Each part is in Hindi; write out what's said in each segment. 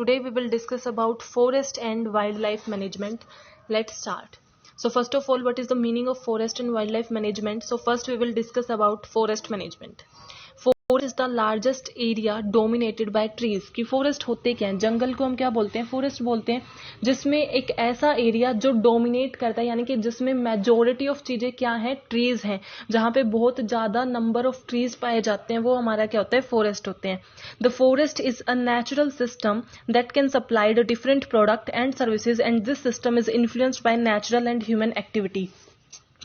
Today we will discuss about forest and wildlife management. Let's start. So first of all, what is the meaning of forest and wildlife management? So first we will discuss about forest management. Forest is the largest area dominated by trees. कि फॉरेस्ट होते क्या हैं? जंगल को हम क्या बोलते हैं? फॉरेस्ट बोलते हैं, जिसमें एक ऐसा एरिया जो डोमिनेट करता है, यानी कि जिसमें मेजॉरिटी ऑफ चीजें क्या है? ट्रीज हैं, जहां पे बहुत ज्यादा नंबर ऑफ ट्रीज पाए जाते हैं, वो हमारा क्या होता है? फॉरेस्ट होते हैं. The forest is a natural system that can supply the different product and services and this system is influenced by natural and human activity.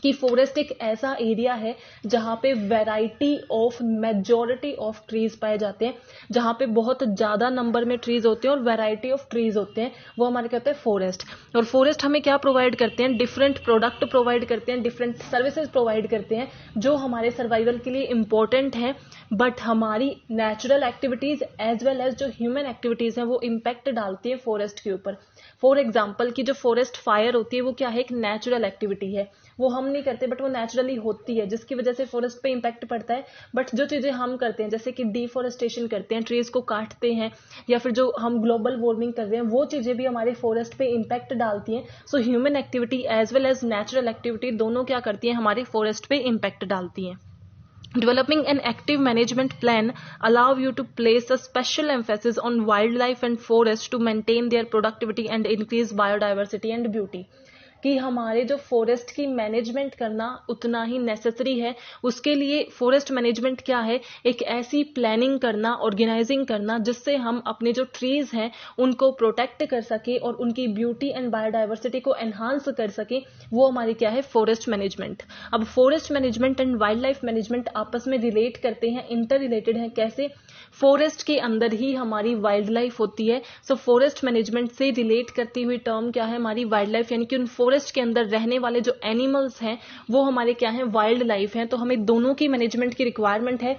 कि फॉरेस्ट एक ऐसा एरिया है जहां पे variety of majority of trees पाए जाते हैं, जहां पे बहुत ज्यादा नंबर में ट्रीज होते हैं और वैरायटी ऑफ ट्रीज होते हैं, वो हमारे कहते हैं फॉरेस्ट. और फॉरेस्ट हमें क्या प्रोवाइड करते हैं? डिफरेंट प्रोडक्ट प्रोवाइड करते हैं, डिफरेंट सर्विसेज प्रोवाइड करते हैं, जो हमारे सर्वाइवल के लिए इंपॉर्टेंट है. बट हमारी natural activities as well as जो ह्यूमन एक्टिविटीज हैं वो इम्पैक्ट डालती है फॉरेस्ट के ऊपर. फॉर एग्जाम्पल की जो फॉरेस्ट फायर होती है वो क्या है? एक नेचुरल एक्टिविटी है, वो हम नहीं करते बट वो नेचुरली होती है, जिसकी वजह से फॉरेस्ट पे इम्पैक्ट पड़ता है. बट जो चीजें हम करते हैं, जैसे कि डिफॉरेस्टेशन करते हैं, ट्रीज को काटते हैं, या फिर जो हम ग्लोबल वार्मिंग कर रहे हैं, वो चीजें भी हमारे फॉरेस्ट पे इम्पैक्ट डालती हैं. So human activity as well as natural activity दोनों क्या करती हैं? हमारे फॉरेस्ट पे इम्पैक्ट डालती हैं. Developing an active management plan allow you to place a special emphasis on wildlife and forests to maintain their productivity and increase biodiversity and beauty. कि हमारे जो फॉरेस्ट की मैनेजमेंट करना उतना ही नेसेसरी है. उसके लिए फॉरेस्ट मैनेजमेंट क्या है? एक ऐसी प्लानिंग करना, ऑर्गेनाइजिंग करना, जिससे हम अपने जो ट्रीज हैं उनको प्रोटेक्ट कर सके और उनकी ब्यूटी एंड बायोडाइवर्सिटी को एनहांस कर सके, वो हमारी क्या है? Forest management. अब forest management and wild life management आपस में रिलेट करते हैं, इंटर रिलेटेड हैं. कैसे? फॉरेस्ट के अंदर ही हमारी वाइल्ड लाइफ होती है. सो फॉरेस्ट मैनेजमेंट से रिलेट करती हुई टर्म क्या है? हमारी वाइल्ड लाइफ, यानी कि उन फॉरेस्ट के अंदर रहने वाले जो एनिमल्स हैं वो हमारे क्या हैं? वाइल्ड लाइफ हैं. तो हमें दोनों की मैनेजमेंट की रिक्वायरमेंट है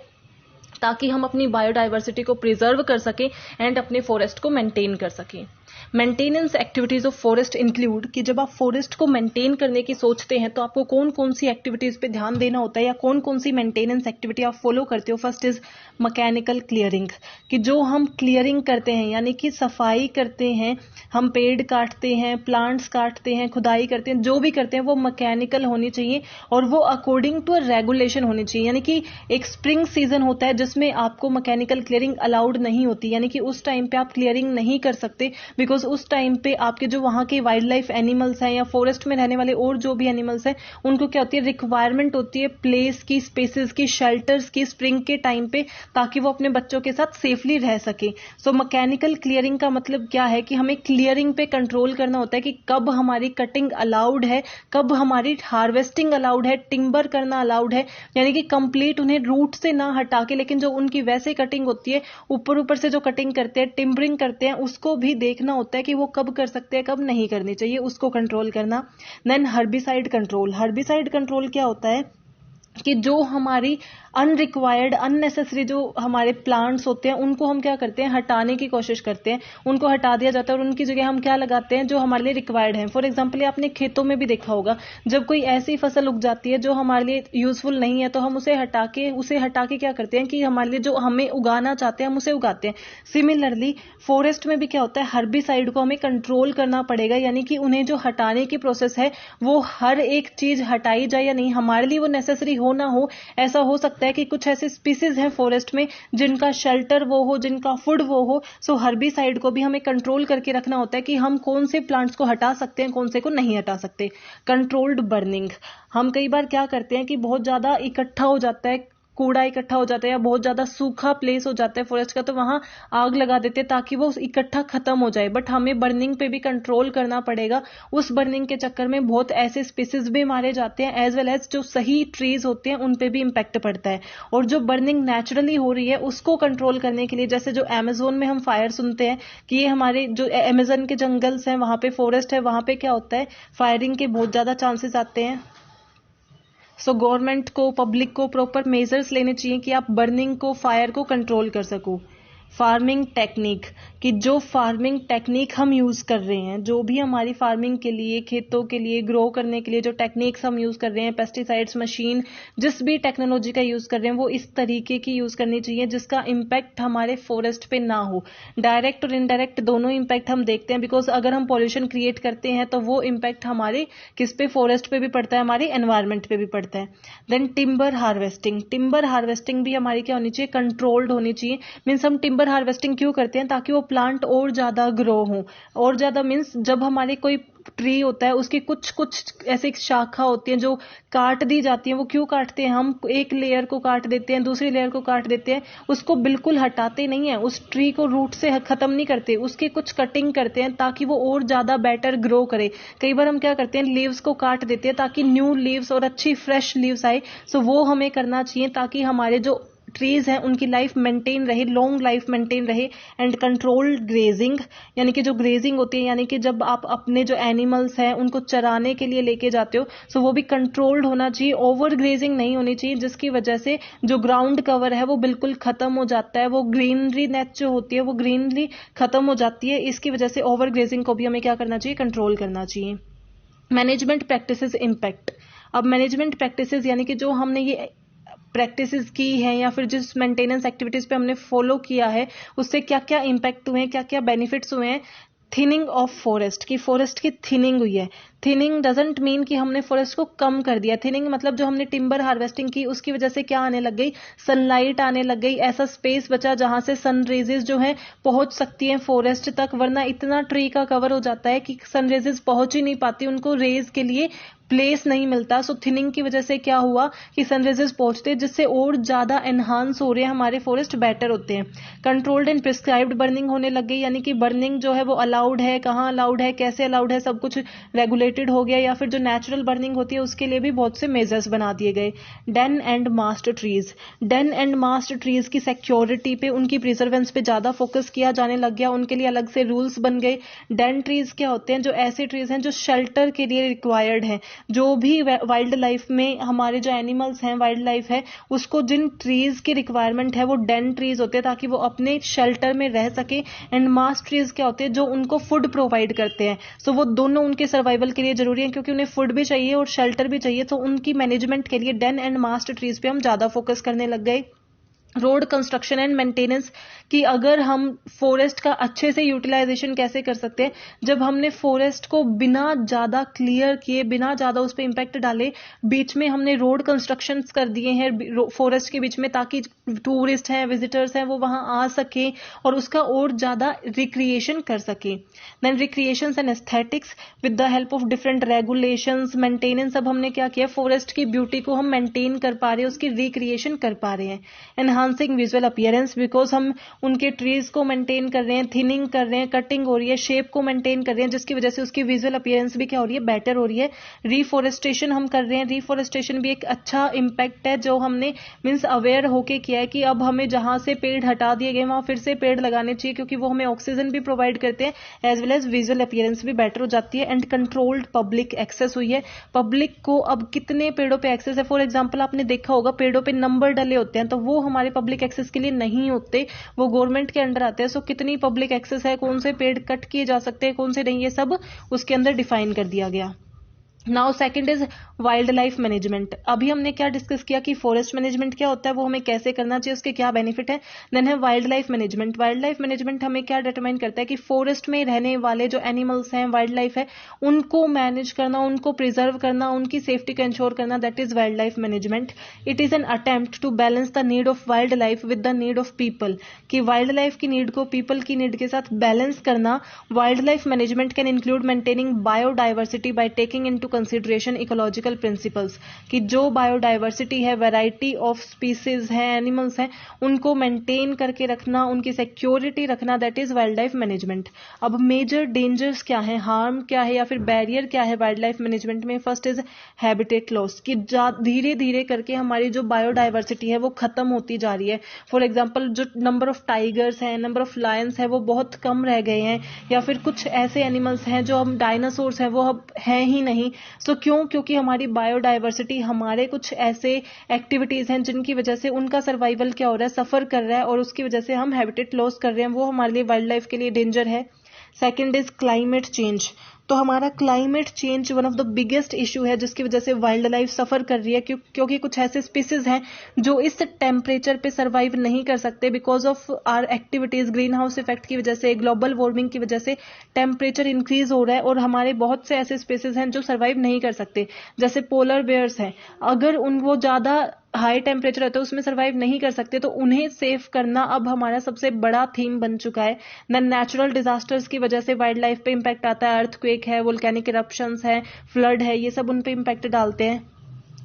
ताकि हम अपनी बायोडाइवर्सिटी को प्रिजर्व कर सकें एंड अपने फॉरेस्ट को मेंटेन कर सकें. Maintenance activities of forest include कि जब आप फॉरेस्ट को मेंटेन करने की सोचते हैं तो आपको कौन कौन सी एक्टिविटीज पे ध्यान देना होता है या कौन कौन सी मेंटेनेंस एक्टिविटी आप फॉलो करते हो. फर्स्ट इज मैकेनिकल क्लियरिंग, कि जो हम क्लियरिंग करते हैं यानी कि सफाई करते हैं, हम पेड़ काटते हैं, प्लांट्स काटते हैं, खुदाई करते हैं, जो भी करते हैं वो मैकेनिकल होनी चाहिए और वो अकॉर्डिंग टू रेगुलेशन होनी चाहिए. यानी कि एक स्प्रिंग सीजन होता है जिसमें आपको मैकेनिकल क्लियरिंग अलाउड नहीं होती, यानी कि उस टाइम पे आप क्लियरिंग नहीं कर सकते, बिकॉज उस टाइम पे आपके जो वहां के वाइल्ड लाइफ एनिमल्स हैं या फॉरेस्ट में रहने वाले और जो भी एनिमल्स हैं उनको क्या होती है? रिक्वायरमेंट होती है प्लेस की, स्पेसेस की, शेल्टर्स की स्प्रिंग के टाइम पे, ताकि वो अपने बच्चों के साथ सेफली रह सके. सो मैकेनिकल क्लियरिंग का मतलब क्या है? कि हमें क्लियरिंग पे कंट्रोल करना होता है कि कब हमारी कटिंग अलाउड है, कब हमारी हार्वेस्टिंग अलाउड है, टिम्बर करना अलाउड है, यानी कि कंप्लीट उन्हें रूट से ना हटा के, लेकिन जो उनकी वैसे कटिंग होती है ऊपर ऊपर से जो कटिंग करते हैं, टिम्बरिंग करते हैं, उसको भी देखना होता है कि वो कब कर सकते हैं, कब नहीं करनी चाहिए, उसको कंट्रोल करना. Then herbicide control. Herbicide control क्या होता है? कि जो हमारी अनरिक्वायर्ड, अननेसेसरी जो हमारे प्लांट्स होते हैं उनको हम क्या करते हैं? हटाने की कोशिश करते हैं, उनको हटा दिया जाता है और उनकी जगह हम क्या लगाते हैं? जो हमारे लिए रिक्वायर्ड है. फॉर एग्जांपल आपने खेतों में भी देखा होगा, जब कोई ऐसी फसल उग जाती है जो हमारे लिए यूजफुल नहीं है तो हम उसे हटा के क्या करते हैं कि हमारे लिए जो हमें उगाना चाहते हैं हम उसे उगाते हैं. सिमिलरली फॉरेस्ट में भी क्या होता है? हर्बिसाइड को हमें कंट्रोल करना पड़ेगा, यानी कि उन्हें जो हटाने की प्रोसेस है वो हर एक चीज हटाई जाए या नहीं, हमारे लिए वो नेसेसरी हो ना हो. ऐसा हो सकता है कि कुछ ऐसे स्पीसीज हैं फॉरेस्ट में जिनका शेल्टर वो हो, जिनका फूड वो हो. सो हर्बिसाइड को भी हमें कंट्रोल करके रखना होता है कि हम कौन से प्लांट्स को हटा सकते हैं, कौन से को नहीं हटा सकते. Controlled burning. हम कई बार क्या करते हैं कि बहुत ज्यादा इकट्ठा हो जाता है, कूड़ा इकट्ठा हो जाता है या बहुत ज्यादा सूखा प्लेस हो जाता है फॉरेस्ट का, तो वहां आग लगा देते हैं ताकि वो इकट्ठा खत्म हो जाए. बट हमें बर्निंग पे भी कंट्रोल करना पड़ेगा. उस बर्निंग के चक्कर में बहुत ऐसे स्पीसीज भी मारे जाते हैं, एज वेल एज जो सही ट्रीज होते हैं उन पे भी इम्पैक्ट पड़ता है. और जो बर्निंग नेचुरली हो रही है उसको कंट्रोल करने के लिए, जैसे जो अमेज़न में हम फायर सुनते हैं कि ये हमारे जो अमेज़न के जंगल्स हैं, वहां पे फॉरेस्ट है, वहां पे क्या होता है? फायरिंग के बहुत ज्यादा चांसेस आते हैं. सो गवर्नमेंट को, पब्लिक को प्रॉपर मेजर्स लेने चाहिए कि आप बर्निंग को, फायर को कंट्रोल कर सको. फार्मिंग टेक्निक, कि जो फार्मिंग टेक्निक हम यूज कर रहे हैं, जो भी हमारी फार्मिंग के लिए, खेतों के लिए ग्रो करने के लिए जो टेक्निक्स हम यूज कर रहे हैं, पेस्टिसाइड्स, मशीन, जिस भी टेक्नोलॉजी का यूज कर रहे हैं, वो इस तरीके की यूज करनी चाहिए जिसका इम्पैक्ट हमारे फॉरेस्ट पे ना हो। डायरेक्ट और इनडायरेक्ट दोनों इम्पैक्ट हम देखते हैं, बिकॉज अगर हम पॉल्यूशन क्रिएट करते हैं तो वो इम्पैक्ट हमारे किस पे, फॉरेस्ट पे भी पड़ता है, हमारे एनवायरमेंट पे भी पड़ता है। Then timber harvesting, timber harvesting भी हमारी क्या होनी चाहिए, कंट्रोल्ड होनी चाहिए। मीन्स हम टिम्बर हार्वेस्टिंग क्यों करते हैं, ताकि वो प्लांट और ज्यादा ग्रो हो। और ज्यादा मीन्स जब हमारे कोई ट्री होता है उसकी कुछ कुछ ऐसी शाखा होती है जो काट दी जाती है। वो क्यों काटते हैं, हम एक लेयर को काट देते हैं, दूसरी लेयर को काट देते हैं, उसको बिल्कुल हटाते नहीं है, उस ट्री को रूट से खत्म नहीं करते, उसके कुछ कटिंग करते हैं ताकि वो और ज्यादा बेटर ग्रो करे। कई बार हम क्या करते हैं, लीव्स को काट देते हैं ताकि न्यू लीव्स और अच्छी फ्रेश लीव्स आए। सो वो हमें करना चाहिए ताकि हमारे जो ट्रीज हैं उनकी लाइफ मेंटेन रहे, लॉन्ग लाइफ मेंटेन रहे। एंड कंट्रोल्ड ग्रेजिंग, यानी कि जो ग्रेजिंग होती है, यानी कि जब आप अपने जो एनिमल्स हैं उनको चराने के लिए लेके जाते हो, सो वो भी कंट्रोल्ड होना चाहिए। ओवर ग्रेजिंग नहीं होनी चाहिए जिसकी वजह से जो ग्राउंड कवर है वो बिल्कुल खत्म हो जाता है, वो ग्रीनरी नेट जो होती है वो ग्रीनरी खत्म हो जाती है। इसकी वजह से ओवर ग्रेजिंग को भी हमें क्या करना चाहिए, कंट्रोल करना चाहिए। मैनेजमेंट प्रैक्टिसेस इम्पैक्ट, अब मैनेजमेंट प्रैक्टिसेस यानी कि जो हमने ये प्रैक्टिसेस की हैं या फिर जिस मेंटेनेंस एक्टिविटीज पे हमने फॉलो किया है उससे क्या क्या इम्पैक्ट हुए हैं, क्या क्या बेनिफिट्स हुए हैं। थिनिंग ऑफ फॉरेस्ट, की फॉरेस्ट की थिनिंग हुई है। थिनिंग डजंट मीन कि हमने फॉरेस्ट को कम कर दिया। थिनिंग मतलब जो हमने टिम्बर हार्वेस्टिंग की उसकी वजह से क्या आने लग गई, सनलाइट आने लग गई, ऐसा स्पेस बचा जहां से सन रेजेस जो है पहुंच सकती हैं फॉरेस्ट तक, वरना इतना ट्री का कवर हो जाता है कि सन रेजेस पहुंच ही नहीं पाती, उनको रेज के लिए प्लेस नहीं मिलता। सो थिनिंग की वजह से क्या हुआ कि सनराइजेस पहुंचते जिससे और ज्यादा एनहांस हो रहे हैं हमारे फॉरेस्ट, बेटर होते हैं। कंट्रोल्ड एंड प्रिस्क्राइब्ड बर्निंग होने लग गई, यानी कि बर्निंग जो है वो अलाउड है, कहाँ अलाउड है, कैसे अलाउड है, सब कुछ रेगुलेटेड हो गया। या फिर जो नेचुरल बर्निंग होती है उसके लिए भी बहुत से मेजर्स बना दिए गए। Den and mast trees, den and mast trees की सिक्योरिटी पे, उनकी प्रिजर्वेंस पे ज्यादा फोकस किया जाने लग गया, उनके लिए अलग से रूल्स बन गए। डेन ट्रीज क्या होते हैं, जो ऐसे ट्रीज हैं जो शेल्टर के लिए रिक्वायर्ड है। जो भी वाइल्ड लाइफ में हमारे जो एनिमल्स हैं, वाइल्ड लाइफ है, उसको जिन ट्रीज की रिक्वायरमेंट है वो डेन ट्रीज होते हैं ताकि वो अपने शेल्टर में रह सके। एंड मास्ट ट्रीज क्या होते हैं, जो उनको फूड प्रोवाइड करते हैं। सो वो दोनों उनके सर्वाइवल के लिए जरूरी है क्योंकि उन्हें फूड भी चाहिए और शेल्टर भी चाहिए। तो उनकी मैनेजमेंट के लिए डेन एंड मास्ट ट्रीज पे हम ज्यादा फोकस करने लग गए। रोड कंस्ट्रक्शन एंड मेंटेनेंस, कि अगर हम फॉरेस्ट का अच्छे से यूटिलाइजेशन कैसे कर सकते हैं, जब हमने फॉरेस्ट को बिना ज्यादा क्लियर किए, बिना ज्यादा उस पर इम्पैक्ट डाले, बीच में हमने रोड कंस्ट्रक्शन कर दिए हैं फॉरेस्ट के बीच में ताकि टूरिस्ट हैं, विजिटर्स हैं, वो वहां आ सके और उसका और ज्यादा रिक्रिएशन कर सके। Then recreation and aesthetics with the help of different regulations, maintenance, अब हमने क्या किया, फॉरेस्ट की ब्यूटी को हम मेंटेन कर पा रहे हैं, उसकी रिक्रिएशन कर पा रहे हैं। एनहांसिंग विजुअल अपीयरेंस, बिकॉज हम उनके ट्रीज को मेंटेन कर रहे हैं, थिनिंग कर रहे हैं, कटिंग हो रही है, शेप को मेंटेन कर रहे हैं, जिसकी वजह से उसकी विजुअल अपीयरेंस भी क्या हो रही है, बेटर हो रही है। रिफॉरेस्टेशन हम कर रहे हैं, रिफॉरेस्टेशन भी एक अच्छा इंपैक्ट है जो हमने मींस अवेयर होके किया है कि अब हमें जहां से पेड़ हटा दिए गए वहां फिर से पेड़ लगाने चाहिए क्योंकि वो हमें ऑक्सीजन भी प्रोवाइड करते हैं as well as visual appearance भी बेटर हो जाती है। एंड कंट्रोल्ड पब्लिक एक्सेस हुई है, पब्लिक को अब कितने पेड़ों पे एक्सेस है। फॉर एग्जाम्पल आपने देखा होगा पेड़ों पे नंबर डले होते हैं तो वो हमारे पब्लिक एक्सेस के लिए नहीं होते, वो गवर्नमेंट के अंडर आते हैं। सो कितनी पब्लिक एक्सेस है, कौन से पेड़ कट किए जा सकते हैं, कौन से नहीं, ये सब उसके अंदर डिफाइन कर दिया गया। Now second is wild life management. अभी हमने क्या डिस्कस किया कि फॉरेस्ट मैनेजमेंट क्या होता है, वो हमें कैसे करना चाहिए, उसके क्या बेनिफिट है। देन है wild life management. Wild life management हमें क्या डिटरमाइन करता है कि फॉरेस्ट में रहने वाले जो एनिमल्स हैं, वाइल्ड लाइफ है, उनको मैनेज करना, उनको प्रिजर्व करना, उनकी सेफ्टी को इंश्योर करना, that is wild life management. It is an attempt to balance the need of wildlife with the need of people, कि वाइल्ड लाइफ की नीड को पीपल की नीड के साथ बैलेंस करना। Wild life management can include maintaining biodiversity by taking into consideration ecological principles, कि जो बायोडाइवर्सिटी है, वैरायटी ऑफ स्पीसीज है, एनिमल्स हैं, उनको मेंटेन करके रखना, उनकी सिक्योरिटी रखना, that is wild life management. अब मेजर डेंजर्स क्या है, हार्म क्या है या फिर बैरियर क्या है वाइल्ड लाइफ मैनेजमेंट में। फर्स्ट इज हैबिटेट लॉस, कि धीरे धीरे करके हमारी जो बायोडाइवर्सिटी है वो खत्म होती जा रही है। फॉर एग्जाम्पल जो नंबर ऑफ टाइगर्स हैं, नंबर ऑफ लायंस है, वो बहुत कम रह गए हैं, या फिर कुछ ऐसे एनिमल्स हैं जो हम डायनासोर्स हैं वो अब हैं ही नहीं। सो क्यों? क्योंकि हमारी बायोडाइवर्सिटी, हमारे कुछ ऐसे एक्टिविटीज हैं जिनकी वजह से उनका सर्वाइवल क्या हो रहा है, सफर कर रहा है, और उसकी वजह से हम हैबिटेट लॉस कर रहे हैं, वो हमारे लिए, वाइल्ड लाइफ के लिए डेंजर है। Second is climate change. तो हमारा climate change one of the biggest issue है जिसकी वजह से वाइल्ड लाइफ सफर कर रही है, क्योंकि कुछ ऐसे स्पीसीज हैं जो इस टेम्परेचर पे सर्वाइव नहीं कर सकते because of our activities. Greenhouse effect की वजह से, ग्लोबल वार्मिंग की वजह से टेम्परेचर इंक्रीज हो रहा है, और हमारे बहुत से ऐसे स्पीसीज हैं जो सर्वाइव नहीं कर सकते। जैसे पोलर बेयर्स हैं, अगर वो ज्यादा हाई टेम्परेचर है तो उसमें सर्वाइव नहीं कर सकते, तो उन्हें सेव करना अब हमारा सबसे बड़ा थीम बन चुका है। देन नेचुरल डिजास्टर्स की वजह से वाइल्ड लाइफ पे इम्पैक्ट आता है, अर्थक्वेक है, वोल्केनिक इरप्शंस है, फ्लड है, ये सब उन पे इम्पैक्ट डालते हैं।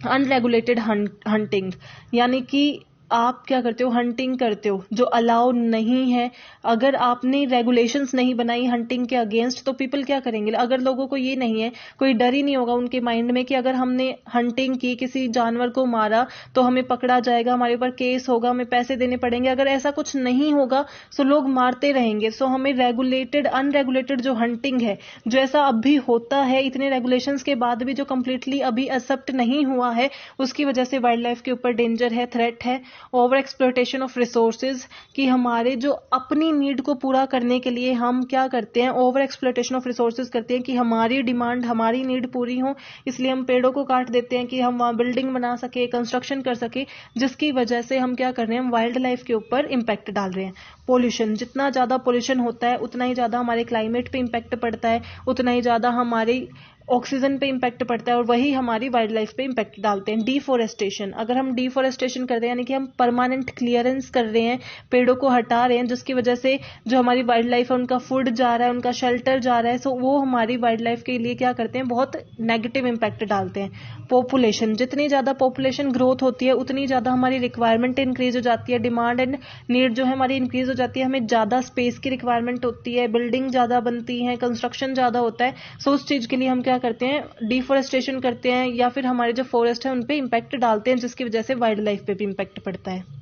अनरेगुलेटेड हंटिंग, यानी कि आप क्या करते हो, हंटिंग करते हो जो अलाउ नहीं है। अगर आपने रेगुलेशंस नहीं बनाई हंटिंग के अगेंस्ट, तो पीपल क्या करेंगे? अगर लोगों को ये नहीं है, कोई डर ही नहीं होगा उनके माइंड में कि अगर हमने हंटिंग की, किसी जानवर को मारा, तो हमें पकड़ा जाएगा, हमारे ऊपर केस होगा, हमें पैसे देने पड़ेंगे। अगर ऐसा कुछ नहीं होगा तो लोग मारते रहेंगे। सो हमें रेगुलेटेड, अनरेगुलेटेड जो हंटिंग है, जो ऐसा अब भी होता है इतने रेगुलेशंस के बाद भी, जो कंप्लीटली अभी एक्सेप्ट नहीं हुआ है, उसकी वजह से वाइल्ड लाइफ के ऊपर डेंजर है, थ्रेट है। ओवर एक्सप्लॉयटेशन ऑफ रिसोर्सेज, कि हमारे जो अपनी नीड को पूरा करने के लिए हम क्या करते हैं, ओवर एक्सप्लॉयटेशन ऑफ रिसोर्सेज करते हैं कि हमारी डिमांड, हमारी नीड पूरी हो, इसलिए हम पेड़ों को काट देते हैं कि हम वहां बिल्डिंग बना सके, कंस्ट्रक्शन कर सके, जिसकी वजह से हम क्या कर रहे हैं, वाइल्ड लाइफ के ऊपर इम्पैक्ट डाल रहे हैं। पोल्यूशन, जितना ज्यादा पोल्यूशन होता है उतना ही ज्यादा हमारे क्लाइमेट पे इम्पैक्ट पड़ता है, उतना ही ज्यादा हमारी ऑक्सीजन पे इम्पैक्ट पड़ता है, और वही हमारी वाइल्ड लाइफ पे इम्पैक्ट डालते हैं। डिफोरेस्टेशन, अगर हम डिफोरेस्टेशन कर रहे हैं, यानी कि हम परमानेंट क्लियरेंस कर रहे हैं, पेड़ों को हटा रहे हैं, जिसकी वजह से जो हमारी वाइल्ड लाइफ है उनका फूड जा रहा है, उनका शेल्टर जा रहा है, सो वो हमारी वाइल्ड लाइफ के लिए क्या करते हैं, बहुत नेगेटिव इम्पैक्ट डालते हैं। पॉपुलेशन, जितनी ज्यादा पॉपुलेशन ग्रोथ होती है उतनी ज्यादा हमारी रिक्वायरमेंट इंक्रीज हो जाती है, डिमांड एंड नीड जो है हमारी इंक्रीज हो जाती है, हमें ज्यादा स्पेस की रिक्वायरमेंट होती है, बिल्डिंग ज्यादा बनती है, कंस्ट्रक्शन ज्यादा होता है। सो उस चीज के लिए हम क्या करते हैं, डिफोरेस्टेशन करते हैं, या फिर हमारे जो फॉरेस्ट है उन पे इम्पैक्ट डालते हैं, जिसकी वजह से वाइल्ड लाइफ पे भी इम्पैक्ट पड़ता है।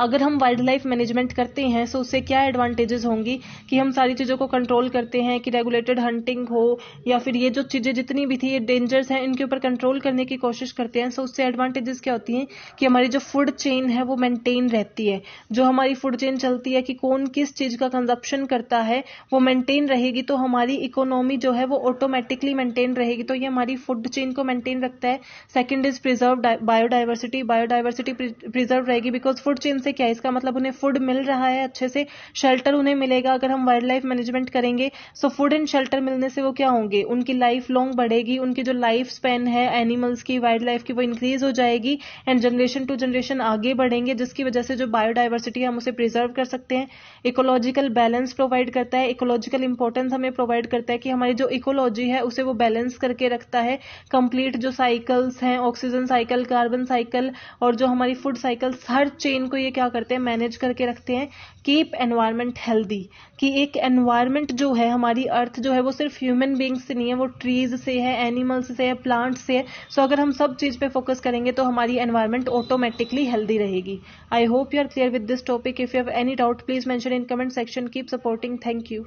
अगर हम वाइल्ड लाइफ मैनेजमेंट करते हैं तो उससे क्या एडवांटेजेस होंगी, कि हम सारी चीज़ों को कंट्रोल करते हैं, कि रेगुलेटेड हंटिंग हो, या फिर ये जो चीज़ें जितनी भी थी, ये डेंजर्स हैं, इनके ऊपर कंट्रोल करने की कोशिश करते हैं। सो उससे एडवांटेजेस क्या होती हैं, कि हमारी जो फूड चेन है वो मेंटेन रहती है। जो हमारी फूड चेन चलती है कि कौन किस चीज़ का कंजप्शन करता है, वो मेंटेन रहेगी, तो हमारी इकोनॉमी जो है वो ऑटोमेटिकली मेंटेन रहेगी, तो ये हमारी फूड चेन को मेंटेन रखता है। Second is preserve biodiversity, biodiversity preserve रहेगी, बिकॉज फूड चेन से क्या है, इसका मतलब उन्हें फूड मिल रहा है अच्छे से, शेल्टर उन्हें मिलेगा। अगर हम वाइल्ड लाइफ मैनेजमेंट करेंगे, सो फूड एंड शेल्टर मिलने से वो क्या होंगे, उनकी लाइफ लॉन्ग बढ़ेगी, उनकी जो लाइफ स्पेन है एनिमल्स की, वाइल्ड लाइफ की, वो इंक्रीज हो जाएगी, एंड जनरेशन टू जनरेशन आगे बढ़ेंगे, जिसकी वजह से जो बायोडाइवर्सिटी है हम उसे प्रिजर्व कर सकते हैं। इकोलॉजिकल बैलेंस प्रोवाइड करता है, इकोलॉजिकल इंपॉर्टेंस हमें प्रोवाइड करता है कि हमारी जो इकोलॉजी है उसे वो बैलेंस करके रखता है। कंप्लीट जो साइकिल्स हैं, ऑक्सीजन साइकिल, कार्बन साइकिल, और जो हमारी फूड साइकिल्स, हर चेन को ये क्या करते हैं, मैनेज करके रखते हैं। कीप एनवायरमेंट हेल्दी, कि एक एनवायरमेंट जो है, हमारी अर्थ जो है वो सिर्फ ह्यूमन बींग्स से नहीं है, वो ट्रीज से है, एनिमल्स से है, प्लांट्स से है। सो अगर हम सब चीज पे फोकस करेंगे तो हमारी एनवायरमेंट ऑटोमेटिकली हेल्दी रहेगी। I hope you are clear with this topic. If you have any doubt please mention in comment section. Keep supporting. Thank you.